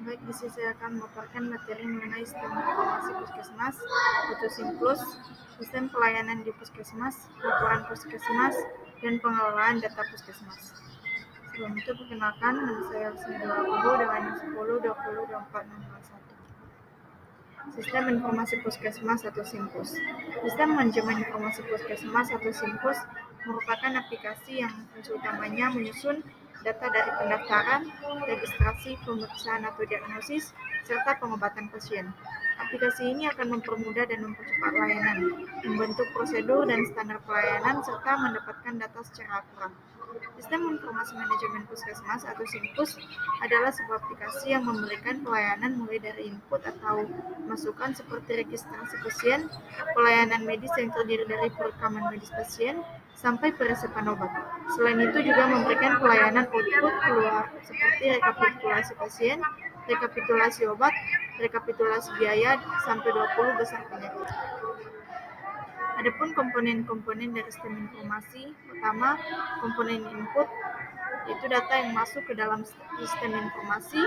Baik, di sini saya akan memaparkan materi mengenai sistem informasi puskesmas atau SIMPUS, sistem pelayanan di puskesmas, laporan puskesmas, dan pengelolaan data puskesmas. Sebelum itu, perkenalkan, nama saya Sinidora Kubo dengan 10-20-24-601. Sistem informasi puskesmas atau SIMPUS. Sistem manajemen informasi puskesmas atau SIMPUS merupakan aplikasi yang fungsi utamanya menyusun data dari pendaftaran, registrasi, pemeriksaan atau diagnosis, serta pengobatan pasien. Aplikasi ini akan mempermudah dan mempercepat layanan, membentuk prosedur dan standar pelayanan, serta mendapatkan data secara akurat. Sistem Informasi Manajemen Puskesmas atau SIMPUS adalah sebuah aplikasi yang memberikan pelayanan mulai dari input atau masukan seperti registrasi pasien, pelayanan medis yang terdiri dari perekaman medis pasien, sampai peresepan obat. Selain itu juga memberikan pelayanan output keluar seperti rekapitulasi pasien, rekapitulasi obat, rekapitulasi biaya, sampai 20 besar penyakit. Adapun komponen-komponen dari sistem informasi, pertama, komponen input, yaitu data yang masuk ke dalam sistem informasi.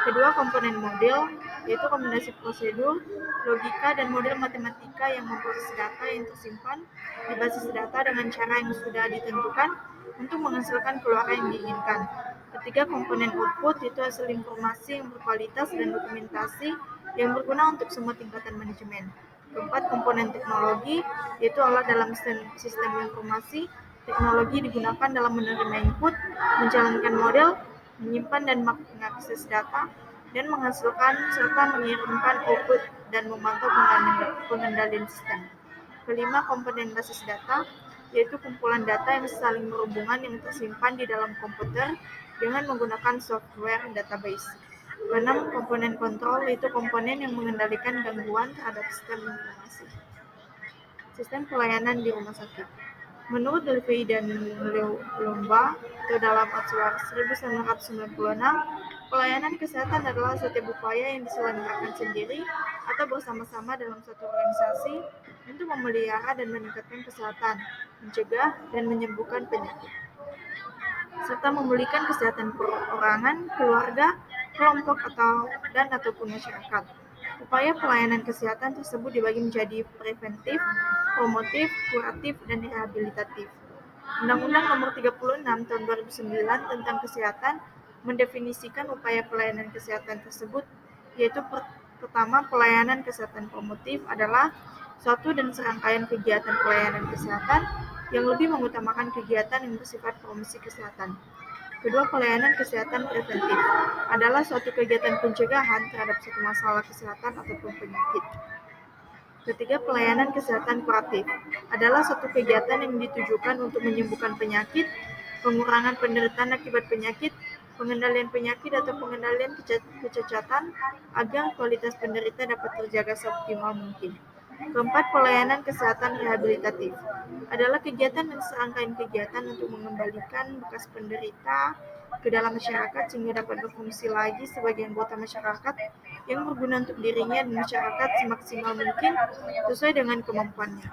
Kedua, komponen model, yaitu kombinasi prosedur, logika, dan model matematika yang memproses data yang tersimpan di basis data dengan cara yang sudah ditentukan untuk menghasilkan keluaran yang diinginkan. Ketiga, komponen output, yaitu hasil informasi yang berkualitas dan dokumentasi yang berguna untuk semua tingkatan manajemen. Keempat, komponen teknologi, yaitu alat dalam sistem informasi. Teknologi digunakan dalam menerima input, menjalankan model, menyimpan dan mengakses data, dan menghasilkan serta mengirimkan output dan memantau pengendalian sistem. Kelima, komponen basis data, yaitu kumpulan data yang saling berhubungan yang tersimpan di dalam komputer dengan menggunakan software database. Keenam, komponen kontrol, yaitu komponen yang mengendalikan gangguan terhadap sistem informasi. Sistem pelayanan di rumah sakit. Menurut Delvey dan Lomba, dalam Acuar 1996, pelayanan kesehatan adalah setiap upaya yang diselenggarakan sendiri atau bersama-sama dalam suatu organisasi untuk memelihara dan meningkatkan kesehatan, mencegah dan menyembuhkan penyakit, serta memulihkan kesehatan perorangan, keluarga, kelompok ataupun masyarakat. Upaya pelayanan kesehatan tersebut dibagi menjadi preventif, promotif, kuratif, dan rehabilitatif. Undang-Undang Nomor 36 Tahun 2009 tentang Kesehatan mendefinisikan upaya pelayanan kesehatan tersebut, yaitu pertama, pelayanan kesehatan promotif adalah suatu dan serangkaian kegiatan pelayanan kesehatan yang lebih mengutamakan kegiatan yang bersifat promosi kesehatan. Kedua, pelayanan kesehatan preventif adalah suatu kegiatan pencegahan terhadap suatu masalah kesehatan ataupun penyakit. Ketiga, pelayanan kesehatan kuratif adalah suatu kegiatan yang ditujukan untuk menyembuhkan penyakit, pengurangan penderitaan akibat penyakit, pengendalian penyakit atau pengendalian kecacatan agar kualitas penderita dapat terjaga seoptimal mungkin. Keempat, pelayanan kesehatan rehabilitatif adalah kegiatan dan serangkaian kegiatan untuk mengembalikan bekas penderita ke dalam masyarakat sehingga dapat berfungsi lagi sebagai anggota masyarakat yang berguna untuk dirinya dan masyarakat semaksimal mungkin sesuai dengan kemampuannya.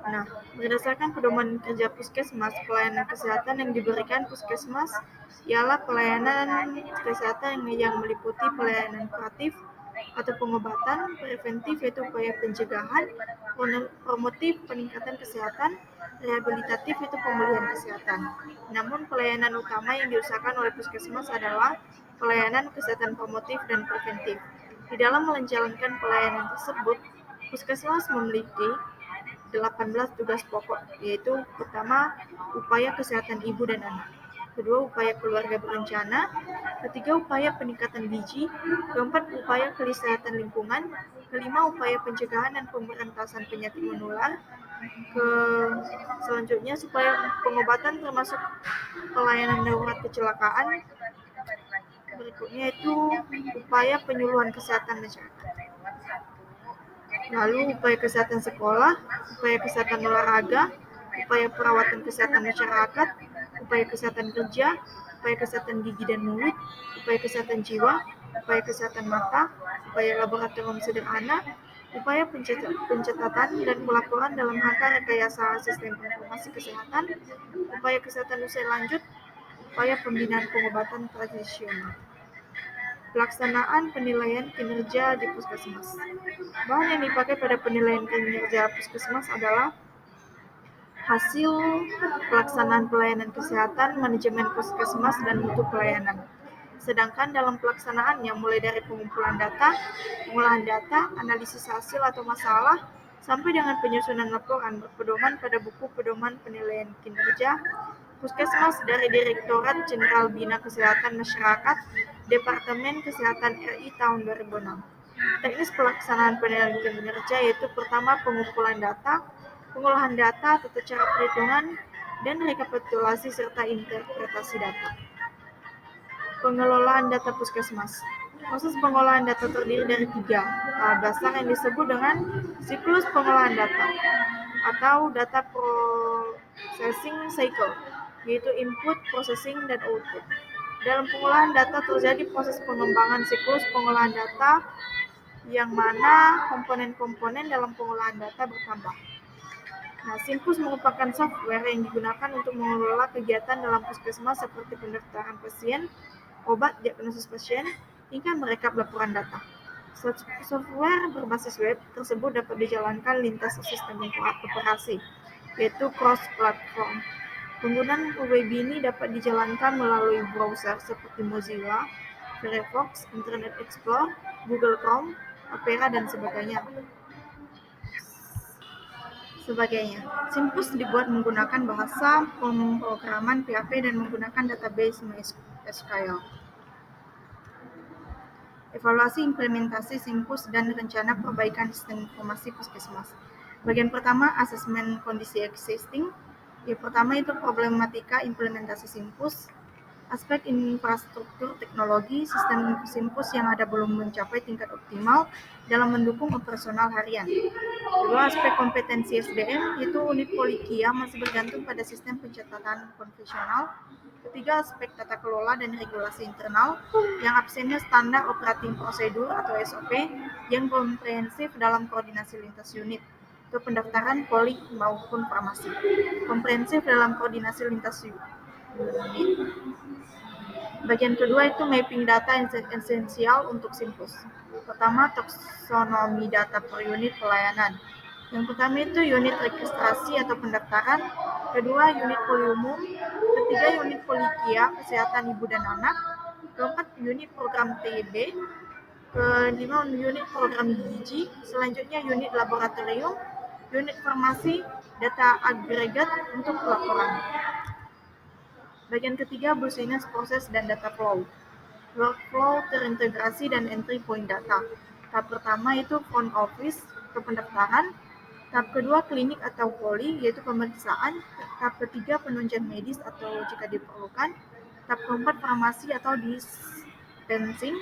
Nah, berdasarkan pedoman kerja puskesmas, pelayanan kesehatan yang diberikan puskesmas ialah pelayanan kesehatan yang meliputi pelayanan kuratif atau pengobatan, preventif yaitu upaya pencegahan, promotif peningkatan kesehatan, rehabilitatif itu pemulihan kesehatan. Namun pelayanan utama yang diusahakan oleh puskesmas adalah pelayanan kesehatan promotif dan preventif. Di dalam menjalankan pelayanan tersebut, puskesmas memiliki 18 tugas pokok, yaitu pertama, upaya kesehatan ibu dan anak. Kedua, upaya keluarga berencana. Ketiga, upaya peningkatan gizi. Keempat, upaya kesehatan lingkungan. Kelima, upaya pencegahan dan pemberantasan penyakit menular. Selanjutnya, supaya pengobatan termasuk pelayanan darurat kecelakaan. Berikutnya itu upaya penyuluhan kesehatan masyarakat. Lalu upaya kesehatan sekolah, upaya kesehatan olahraga, upaya perawatan kesehatan masyarakat, upaya kesehatan kerja, upaya kesehatan gigi dan mulut, upaya kesehatan jiwa, upaya kesehatan mata, upaya laboratorium sederhana, upaya pencatatan dan pelaporan dalam rangka rekayasa sistem informasi kesehatan, upaya kesehatan usai lanjut, upaya pembinaan pengobatan tradisional. Pelaksanaan penilaian kinerja di puskesmas. Bahan yang dipakai pada penilaian kinerja puskesmas adalah hasil pelaksanaan pelayanan kesehatan, manajemen puskesmas, dan mutu pelayanan. Sedangkan dalam pelaksanaannya mulai dari pengumpulan data, pengolahan data, analisis hasil atau masalah, sampai dengan penyusunan laporan berpedoman pada buku pedoman penilaian kinerja Puskesmas dari Direktorat Jenderal Bina Kesehatan Masyarakat Departemen Kesehatan RI tahun 2006. Teknis pelaksanaan penilaian kinerja yaitu pertama pengumpulan data, pengolahan data, tata cara perhitungan, dan rekapitulasi serta interpretasi data. Pengelolaan data puskesmas. Proses pengolahan data terdiri dari 3 tahap dasar yang disebut dengan siklus pengolahan data atau data processing cycle, yaitu input, processing, dan output. Dalam pengolahan data terjadi proses pengembangan siklus pengolahan data yang mana komponen-komponen dalam pengolahan data bertambah. Nah, Simpus merupakan software yang digunakan untuk mengelola kegiatan dalam puskesmas seperti pendaftaran pasien, obat, diagnosis pasien, hingga merekap laporan data. Software berbasis web tersebut dapat dijalankan lintas sistem operasi, yaitu cross-platform. Penggunaan web ini dapat dijalankan melalui browser seperti Mozilla, Firefox, Internet Explorer, Google Chrome, Opera, dan sebagainya. Simpus dibuat menggunakan bahasa pemrograman PHP dan menggunakan database MySQL. Evaluasi implementasi Simpus dan rencana perbaikan sistem informasi puskesmas. Bagian pertama, asesmen kondisi existing. Yang pertama itu problematika implementasi Simpus. Aspek infrastruktur teknologi sistem Simpus yang ada belum mencapai tingkat optimal dalam mendukung operasional harian. Kedua, aspek kompetensi SDM, yaitu unit Polikia masih bergantung pada sistem pencatatan konvensional. Ketiga, aspek tata kelola dan regulasi internal, yang absennya standar operating prosedur atau SOP yang komprehensif dalam koordinasi lintas unit untuk pendaftaran poli maupun farmasi. Komprehensif dalam koordinasi lintas unit. Bagian kedua itu mapping data yang esensial untuk Simpus. Pertama, taksonomi data per unit pelayanan. Yang pertama itu unit registrasi atau pendaftaran. Kedua, unit poli umum. Ketiga, unit polikia, kesehatan ibu dan anak. Keempat, unit program TB. Kelima, unit program gizi. Selanjutnya, unit laboratorium. Unit farmasi, data agregat untuk laporan. Bagian ketiga, business proses dan data flow. Workflow terintegrasi dan entry point data. Tahap pertama itu front office ke pendaftaran. Tahap kedua klinik atau poli, yaitu pemeriksaan. Tahap ketiga penunjang medis atau jika diperlukan. Tahap keempat farmasi atau dispensing.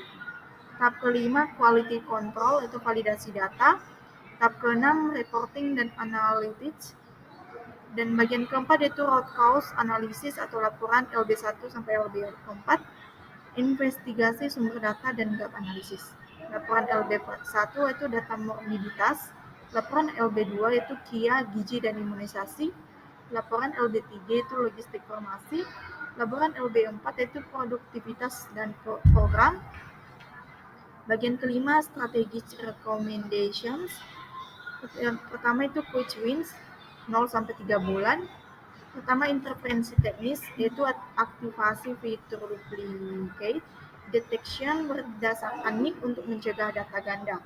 Tahap kelima quality control, yaitu validasi data. Tahap keenam reporting dan analytics. Dan bagian keempat yaitu root cause analysis atau laporan LB1 sampai LB4, investigasi sumber data dan gap analisis. Laporan LB1 itu data morbiditas, laporan LB2 itu KIA, gizi dan imunisasi, laporan LB3 itu logistik farmasi, laporan LB4 itu produktivitas dan program. Bagian kelima strategic recommendations. Yang pertama itu quick wins 0 sampai 3 bulan. Pertama, intervensi teknis, yaitu aktivasi fitur duplicate, detection berdasarkan NIC untuk mencegah data ganda.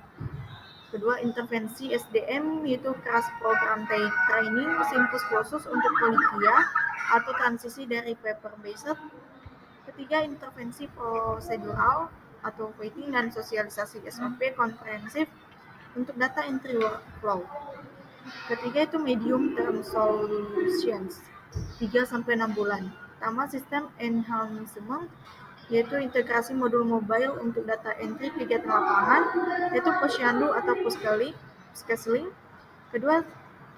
Kedua, intervensi SDM, yaitu keras program training Simpus khusus untuk polikia atau transisi dari paper-based. Ketiga, intervensi prosedural atau waiting dan sosialisasi SOP komprehensif untuk data entry workflow. Ketiga itu medium term solutions 3-6 bulan. Pertama, sistem enhancement, yaitu integrasi modul mobile untuk data entry kegiatan lapangan, yaitu posyandu atau puskeslink. Kedua,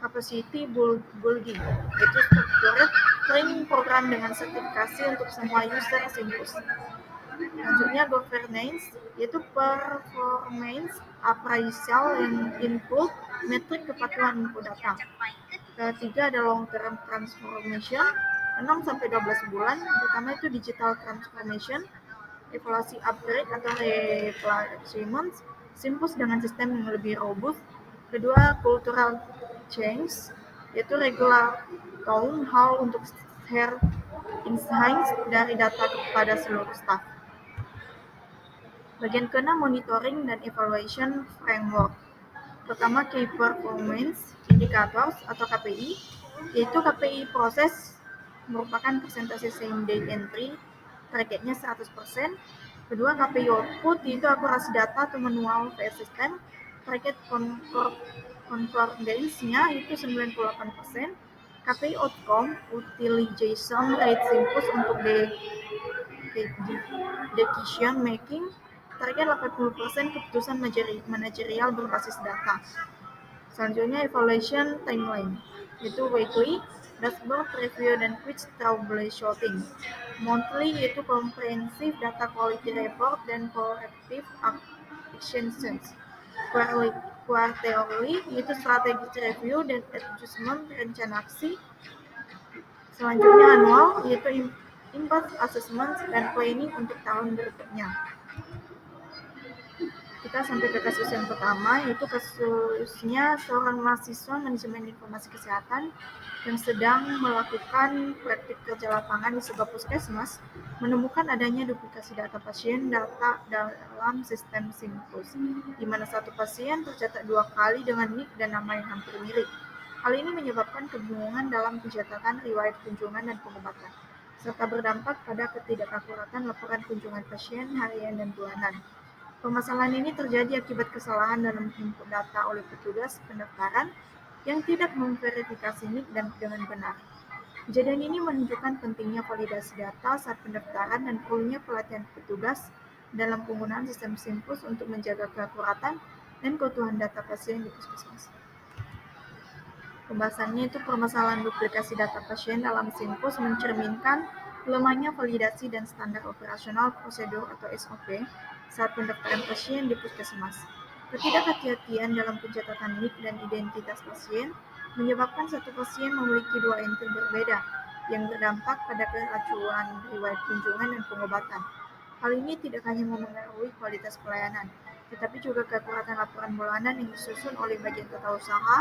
capacity building, yaitu structured training program dengan sertifikasi untuk semua user Simpus. Selanjutnya governance, yaitu performance appraisal yang input metrik kepatuhan input data. Ketiga ada long term transformation 6-12 bulan. Pertama itu digital transformation, evaluasi upgrade atau replacement Simpus dengan sistem yang lebih robust. Kedua, cultural change, yaitu regular town hall untuk share insights dari data kepada seluruh staff. Bagian keenam, monitoring dan evaluation framework. Pertama, Key Performance Indicators atau KPI, yaitu KPI proses merupakan persentase same day entry, targetnya 100%. Kedua, KPI output, yaitu akurasi data atau manual vs system, target concordance-nya itu 98%. KPI outcome, utilization rate Simpus untuk decision making, target 80% keputusan manajerial berbasis data. Selanjutnya, evaluation timeline, yaitu weekly, dashboard review dan quick troubleshooting. Monthly, yaitu comprehensive data quality report dan corrective actions. Quarterly, yaitu strategic review dan adjustment rencana aksi. Selanjutnya, annual, yaitu impact assessment dan planning untuk tahun berikutnya. Kita sampai ke kasus yang pertama, yaitu kasusnya seorang mahasiswa manajemen informasi kesehatan yang sedang melakukan praktik kerja lapangan di sebuah puskesmas menemukan adanya duplikasi data pasien data dalam sistem Simpus, di mana satu pasien tercatat 2 kali dengan nik dan nama yang hampir mirip. Hal ini menyebabkan kebingungan dalam pencatatan riwayat kunjungan dan pengobatan, serta berdampak pada ketidakakuratan laporan kunjungan pasien harian dan bulanan. Permasalahan ini terjadi akibat kesalahan dalam input data oleh petugas pendaftaran yang tidak memverifikasi nik dan dengan benar. Kejadian ini menunjukkan pentingnya validasi data saat pendaftaran dan perlunya pelatihan petugas dalam penggunaan sistem Simpus untuk menjaga keakuratan dan keutuhan data pasien di puskesmas. Pembahasannya itu permasalahan duplikasi data pasien dalam Simpus mencerminkan lemahnya validasi dan standar operasional prosedur atau SOP saat pendaftaran pasien di puskesmas. Ketidakhati-hatian dalam pencatatan nik dan identitas pasien menyebabkan satu pasien memiliki 2 entry berbeda yang berdampak pada keracuan riwayat kunjungan dan pengobatan. Hal ini tidak hanya memengaruhi kualitas pelayanan, tetapi juga keakuratan laporan bulanan yang disusun oleh bagian tata usaha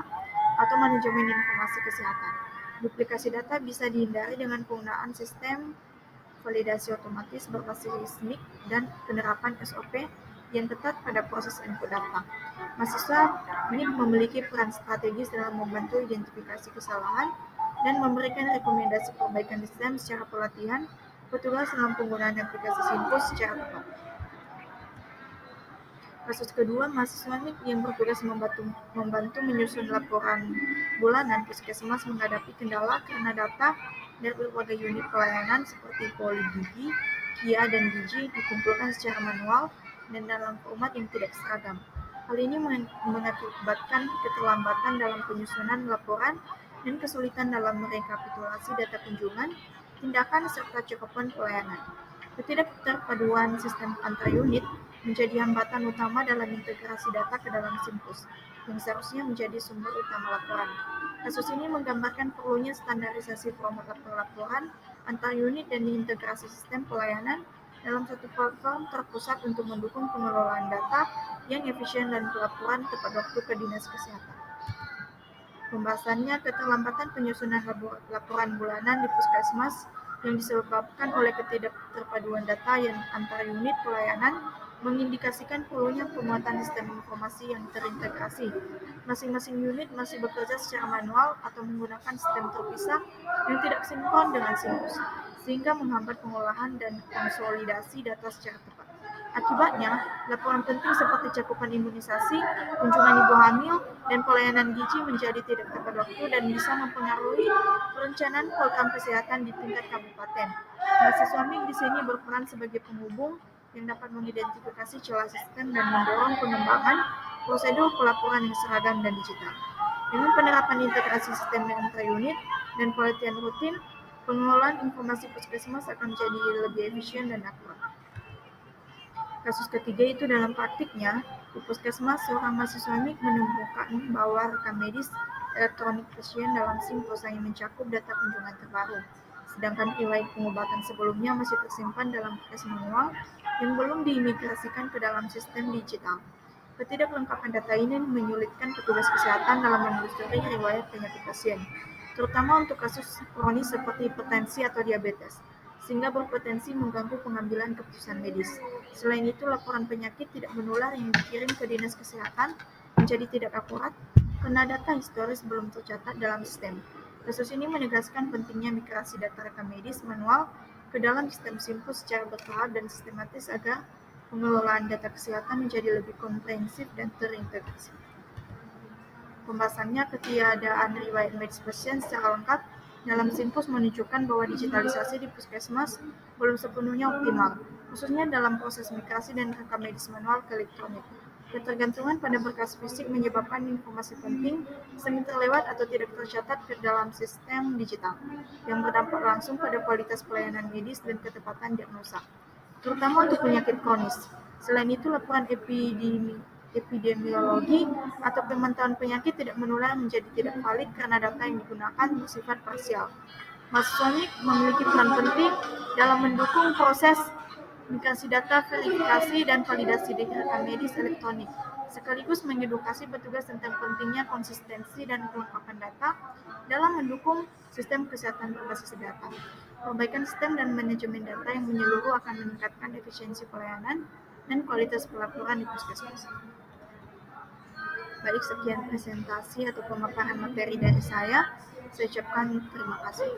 atau manajemen informasi kesehatan. Duplikasi data bisa dihindari dengan penggunaan sistem validasi otomatis berbasis nik dan penerapan SOP yang ketat pada proses input data. Mahasiswa nik memiliki peran strategis dalam membantu identifikasi kesalahan dan memberikan rekomendasi perbaikan sistem secara pelatihan petugas dalam penggunaan aplikasi Simpus secara tepat. Kasus kedua, mahasiswa nik yang bertugas membantu menyusun laporan bulanan puskesmas menghadapi kendala karena data dari berbagai unit pelayanan seperti poli gigi, KIA, dan gizi dikumpulkan secara manual dan dalam format yang tidak seragam. Hal ini mengakibatkan keterlambatan dalam penyusunan laporan dan kesulitan dalam merekapitulasi data kunjungan, tindakan, serta cakupan pelayanan. Ketidakterpaduan sistem antar unit menjadi hambatan utama dalam integrasi data ke dalam Simpus, yang seharusnya menjadi sumber utama laporan. Kasus ini menggambarkan perlunya standarisasi format laporan antar unit dan integrasi sistem pelayanan dalam satu platform terpusat untuk mendukung pengelolaan data yang efisien dan pelaporan tepat waktu ke Dinas Kesehatan. Pembahasannya, keterlambatan penyusunan laporan bulanan di puskesmas yang disebabkan oleh ketidakterpaduan data yang antar unit pelayanan mengindikasikan perlunya pemuatan sistem informasi yang terintegrasi. Masing-masing unit masih bekerja secara manual atau menggunakan sistem terpisah yang tidak sinkron dengan Simpus, sehingga menghambat pengolahan dan konsolidasi data secara tepat. Akibatnya, laporan penting seperti cakupan imunisasi, kunjungan ibu hamil, dan pelayanan gizi menjadi tidak tepat waktu dan bisa mempengaruhi perencanaan program kesehatan di tingkat kabupaten. Mahasiswa MIG di sini berperan sebagai penghubung yang dapat mengidentifikasi celah sistem dan mendorong pengembangan prosedur pelaporan yang seragam dan digital. Dengan penerapan integrasi sistem antar unit dan pelatihan rutin, pengelolaan informasi puskesmas akan menjadi lebih efisien dan akurat. Kasus ketiga itu dalam praktiknya, di puskesmas seorang mahasiswa MIG menemukan bahwa rekam medis elektronik pasien dalam Simpus hanya mencakup data kunjungan terbaru, sedangkan riwayat pengobatan sebelumnya masih tersimpan dalam berkas manual yang belum diimigrasikan ke dalam sistem digital. Ketidaklengkapan data ini menyulitkan petugas kesehatan dalam menelusuri riwayat penyakit pasien, terutama untuk kasus kronis seperti hipertensi atau diabetes, sehingga berpotensi mengganggu pengambilan keputusan medis. Selain itu, laporan penyakit tidak menular yang dikirim ke dinas kesehatan menjadi tidak akurat karena data historis belum tercatat dalam sistem. Kasus ini menegaskan pentingnya migrasi data rekam medis manual ke dalam sistem SIMPUS secara bertahap dan sistematis agar pengelolaan data kesehatan menjadi lebih komprehensif dan terintegrasi. Pembahasannya, ketiadaan riwayat medis pasien secara lengkap dalam SIMPUS menunjukkan bahwa digitalisasi di puskesmas belum sepenuhnya optimal, khususnya dalam proses migrasi dan rekam medis manual ke elektronik. Ketergantungan pada berkas fisik menyebabkan informasi penting sering terlewat atau tidak tercatat ke dalam sistem digital, yang berdampak langsung pada kualitas pelayanan medis dan ketepatan diagnosa, terutama untuk penyakit kronis. Selain itu, laporan epidemiologi atau pemantauan penyakit tidak menular menjadi tidak valid karena data yang digunakan bersifat parsial. Massonik memiliki peran penting dalam mendukung proses migrasi data, verifikasi, dan validasi rekam medis elektronik, sekaligus mengedukasi petugas tentang pentingnya konsistensi dan kelengkapan data dalam mendukung sistem kesehatan berbasis data. Perbaikan sistem dan manajemen data yang menyeluruh akan meningkatkan efisiensi pelayanan dan kualitas pelaporan di puskesmas. Baik, sekian presentasi atau pemaparan materi dari saya. Saya ucapkan terima kasih.